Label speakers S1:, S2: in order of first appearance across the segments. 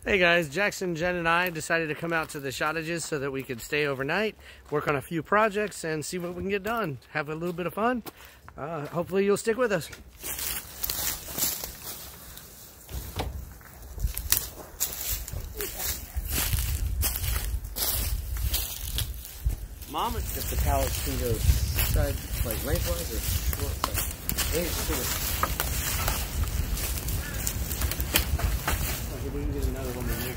S1: Hey guys, Jackson, Jenn, and I decided to come out to the Shottages so that we could stay overnight, work on a few projects, and see what we can get done. Have a little bit of fun. Hopefully you'll stick with us. Mom, if the pallets can go side, like lengthwise or short side. We can get another one in there.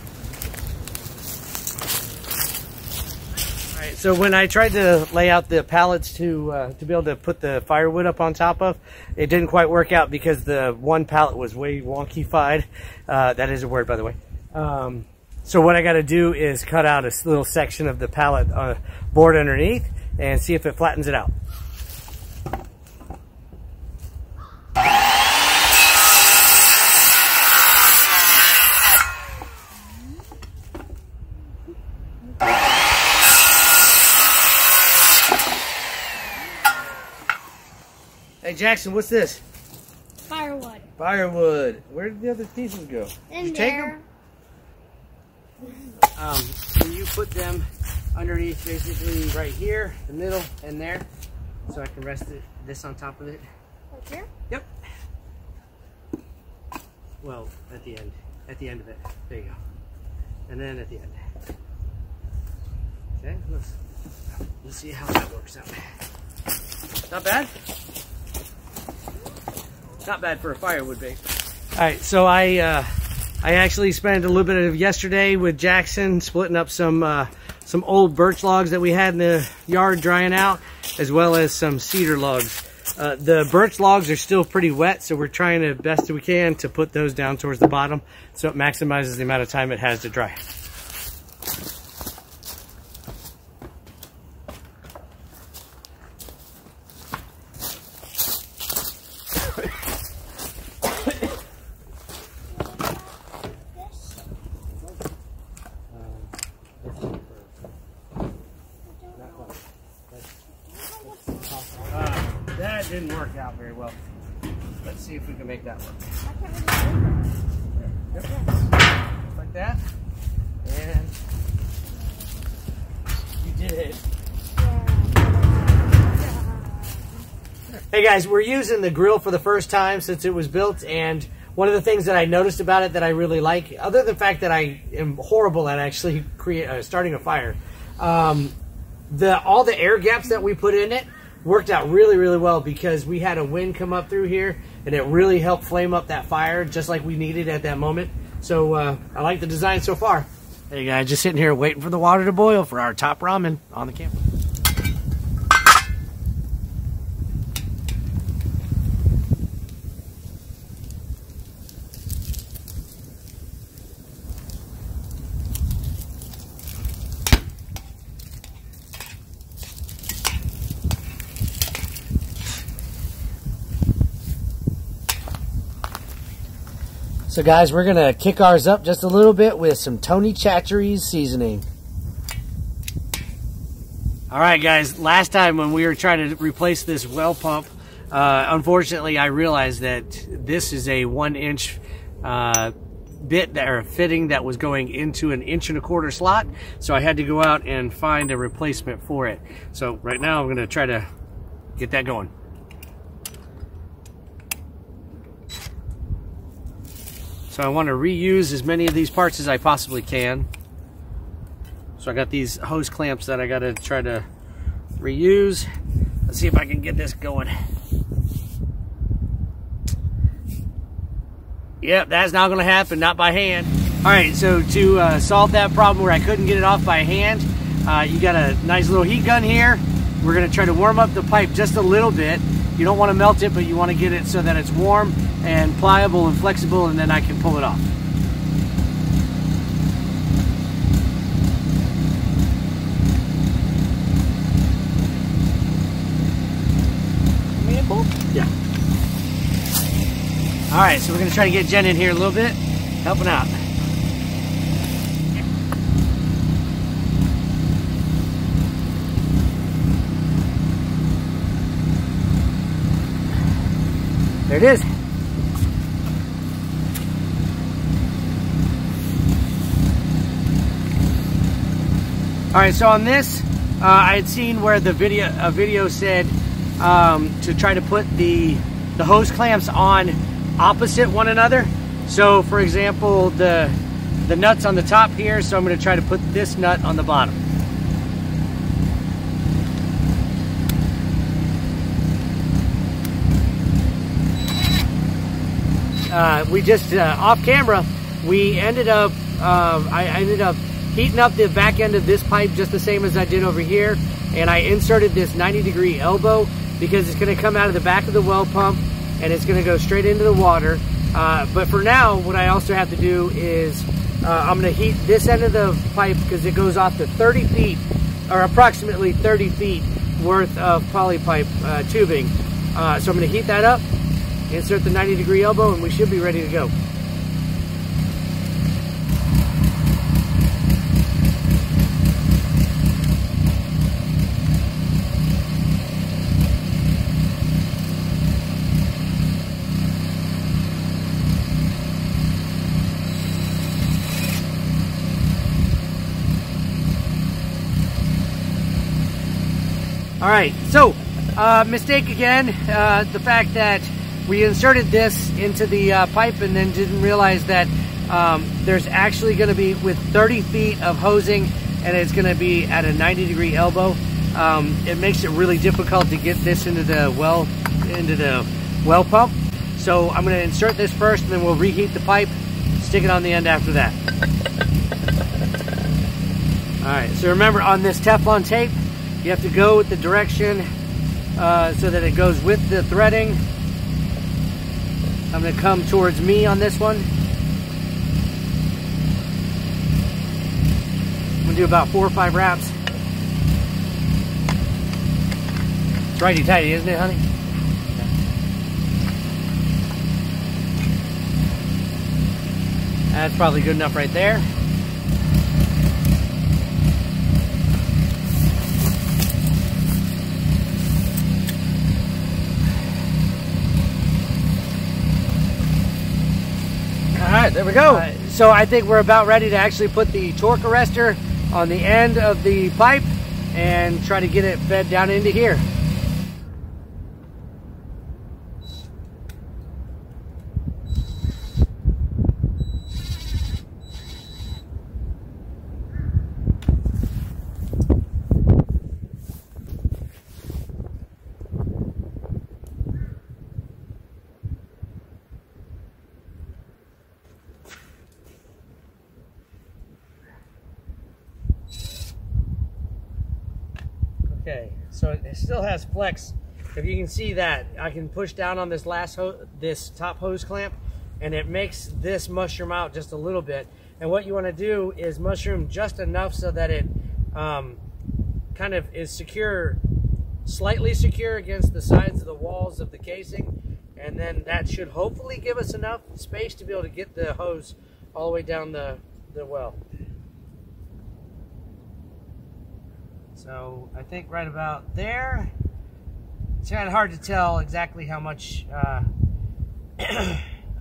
S1: All right, so when I tried to lay out the pallets to be able to put the firewood up on top of, it didn't quite work out because the one pallet was way wonky-fied. That is a word, by the way. So what I got to do is cut out a little section of the pallet board underneath and see if it flattens it out. Hey Jackson, what's this?
S2: Firewood.
S1: Firewood. Where did the other pieces go?
S2: In
S1: you
S2: there.
S1: Take them? So you put them underneath, basically right here, the middle, and there, so I can rest this on top of it.
S2: Right here?
S1: Yep. Well, at the end of it. There you go. And then at the end. Okay, let's see how that works out. Not bad. Not bad for a firewood base. All right, so I actually spent a little bit of yesterday with Jackson splitting up some old birch logs that we had in the yard drying out, as well as some cedar logs. The birch logs are still pretty wet, so we're trying the best we can to put those down towards the bottom so it maximizes the amount of time it has to dry. That didn't work out very well. Let's see if we can make that work. Yep. Like that. And you did it. Hey guys, we're using the grill for the first time since it was built, and one of the things that I noticed about it that I really like, other than the fact that I am horrible at actually starting a fire, all the air gaps that we put in it worked out really, really well because we had a wind come up through here and it really helped flame up that fire just like we needed at that moment. So I like the design so far. Hey guys, just sitting here waiting for the water to boil for our top ramen on the camp. So guys, we're gonna kick ours up just a little bit with some Tony Chachere's seasoning. All right guys, last time when we were trying to replace this well pump, unfortunately I realized that this is a 1-inch fitting that was going into an 1.25-inch slot. So I had to go out and find a replacement for it. So right now I'm gonna try to get that going. So I want to reuse as many of these parts as I possibly can. So I got these hose clamps that I got to try to reuse. Let's see if I can get this going. Yep, that's not going to happen, not by hand. All right, so to solve that problem where I couldn't get it off by hand, you got a nice little heat gun here. We're going to try to warm up the pipe just a little bit. You don't want to melt it, but you want to get it so that it's warm and pliable and flexible, and then I can pull it off. Yeah. All right, so we're going to try to get Jenn in here a little bit, helping out. There it is. All right, so on this, I had seen where the video said to try to put the hose clamps on opposite one another. So for example, the nut's on the top here, so I'm going to try to put this nut on the bottom. We just off camera, we ended up I ended up heating up the back end of this pipe just the same as I did over here, and I inserted this 90-degree elbow because it's going to come out of the back of the well pump and it's going to go straight into the water. But for now, what I also have to do is I'm going to heat this end of the pipe because it goes off to 30 feet, or approximately 30 feet worth of poly pipe tubing. So I'm going to heat that up, insert the 90-degree elbow, and we should be ready to go. All right, so mistake again, the fact that we inserted this into the pipe and then didn't realize that there's actually going to be with 30 feet of hosing, and it's going to be at a 90-degree elbow. It makes it really difficult to get this into the well pump. So I'm going to insert this first, and then we'll reheat the pipe, stick it on the end after that. All right, so remember on this Teflon tape, you have to go with the direction so that it goes with the threading. I'm going to come towards me on this one. I'm going to do about 4 or 5 wraps. It's righty-tighty, isn't it, honey? That's probably good enough right there. All right, there we go. So I think we're about ready to actually put the torque arrestor on the end of the pipe and try to get it fed down into here. Okay, so it still has flex. If you can see that, I can push down on this this top hose clamp, and it makes this mushroom out just a little bit. And what you want to do is mushroom just enough so that it kind of is secure, slightly secure against the sides of the walls of the casing, and then that should hopefully give us enough space to be able to get the hose all the way down the well. So I think right about there. It's kind of hard to tell exactly how much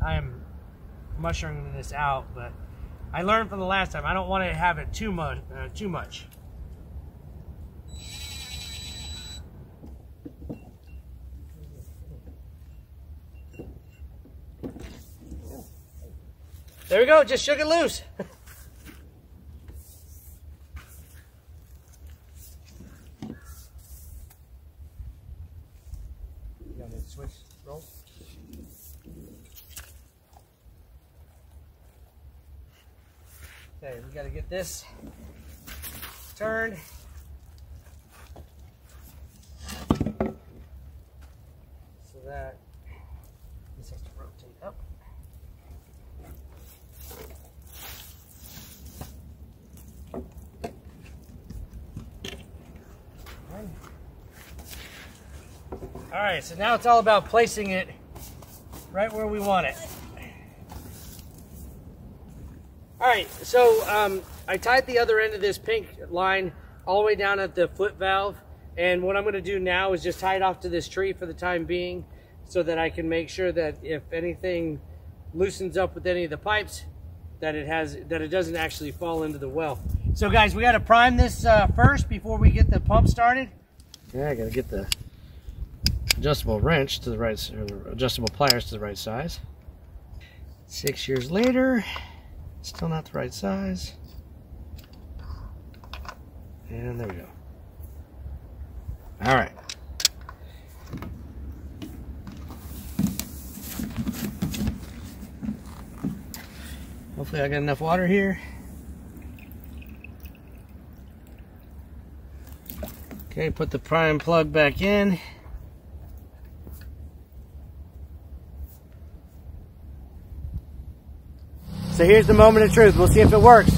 S1: I'm mushrooming this out, but I learned from the last time I don't want to have it too much. There we go. Just shook it loose. Switch roll. Okay, we got to get this turned. So that this has to rotate up. All right, so now it's all about placing it right where we want it. All right, so I tied the other end of this pink line all the way down at the foot valve, and what I'm going to do now is just tie it off to this tree for the time being, so that I can make sure that if anything loosens up with any of the pipes, that it doesn't actually fall into the well. So guys, we got to prime this first before we get the pump started. Yeah, I got to get the adjustable wrench to the right, or the adjustable pliers to the right size. 6 years later, still not the right size. And there we go. All right. Hopefully I got enough water here. Okay, put the prime plug back in. So here's the moment of truth. We'll see if it works.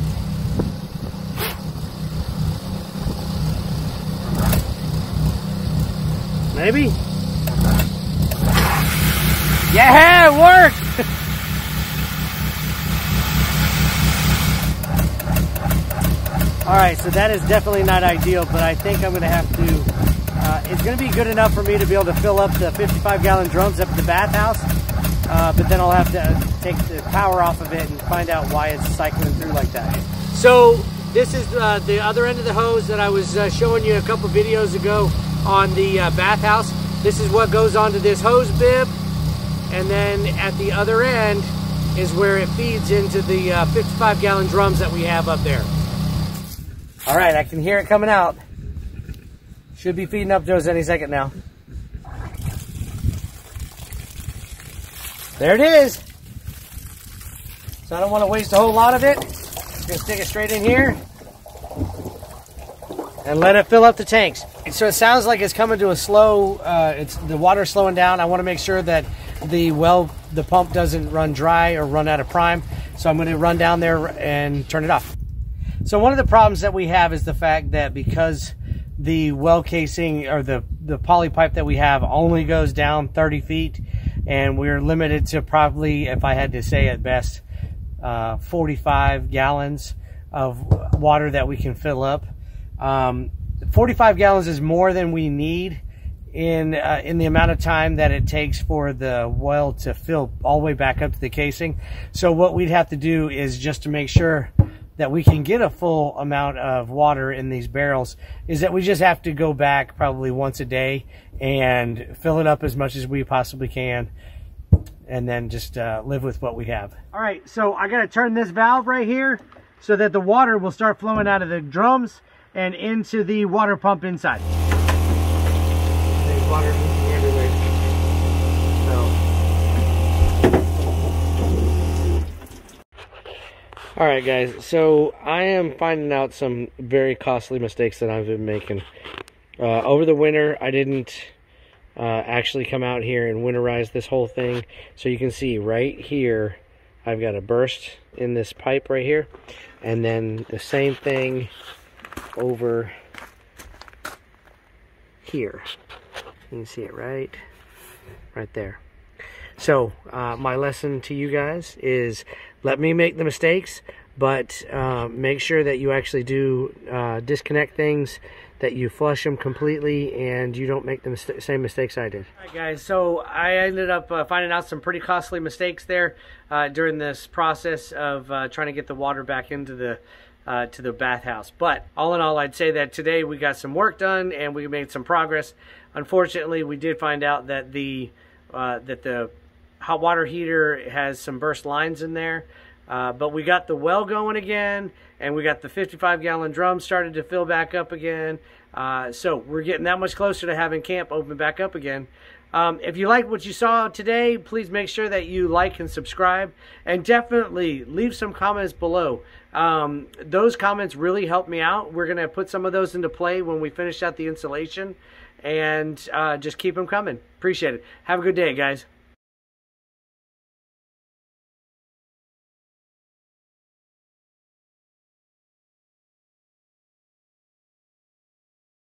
S1: Maybe? Yeah, it worked! Alright, so that is definitely not ideal, but I think I'm going to have to... it's going to be good enough for me to be able to fill up the 55-gallon drums up at the bathhouse, but then I'll have to take the power off of it and find out why it's cycling through like that. So this is the other end of the hose that I was showing you a couple videos ago on the bathhouse. This is what goes onto this hose bib, and then at the other end is where it feeds into the 55-gallon drums that we have up there. All right, I can hear it coming out. Should be feeding up Joe's any second now. There it is. So I don't want to waste a whole lot of it. Just gonna stick it straight in here and let it fill up the tanks. So it sounds like it's coming to a slow, the water's slowing down. I want to make sure that the pump doesn't run dry or run out of prime. So I'm going to run down there and turn it off. So one of the problems that we have is the fact that because the well casing or the poly pipe that we have only goes down 30 feet, and we're limited to probably, if I had to say at best, 45 gallons of water that we can fill up. 45 gallons is more than we need in the amount of time that it takes for the well to fill all the way back up to the casing. So what we'd have to do is, just to make sure that we can get a full amount of water in these barrels, is that we just have to go back probably once a day and fill it up as much as we possibly can, and then just live with what we have. All right, so I got to turn this valve right here so that the water will start flowing out of the drums and into the water pump inside. There's water moving everywhere. All right, guys, so I am finding out some very costly mistakes that I've been making. Over the winter, I didn't actually come out here and winterize this whole thing. So you can see right here, I've got a burst in this pipe right here. And then the same thing over here. You can see it right there. So my lesson to you guys is, let me make the mistakes, but make sure that you actually do disconnect things, that you flush them completely, and you don't make the same mistakes I did. All right, guys, so I ended up finding out some pretty costly mistakes there during this process of trying to get the water back into the to the bathhouse. But all in all, I'd say that today we got some work done and we made some progress. Unfortunately, we did find out that the hot water heater has some burst lines in there, but we got the well going again, and we got the 55-gallon drum started to fill back up again. So we're getting that much closer to having camp open back up again. If you liked what you saw today, please make sure that you like and subscribe, and definitely leave some comments below. Those comments really help me out. We're going to put some of those into play when we finish out the installation, and just keep them coming. Appreciate it. Have a good day, guys.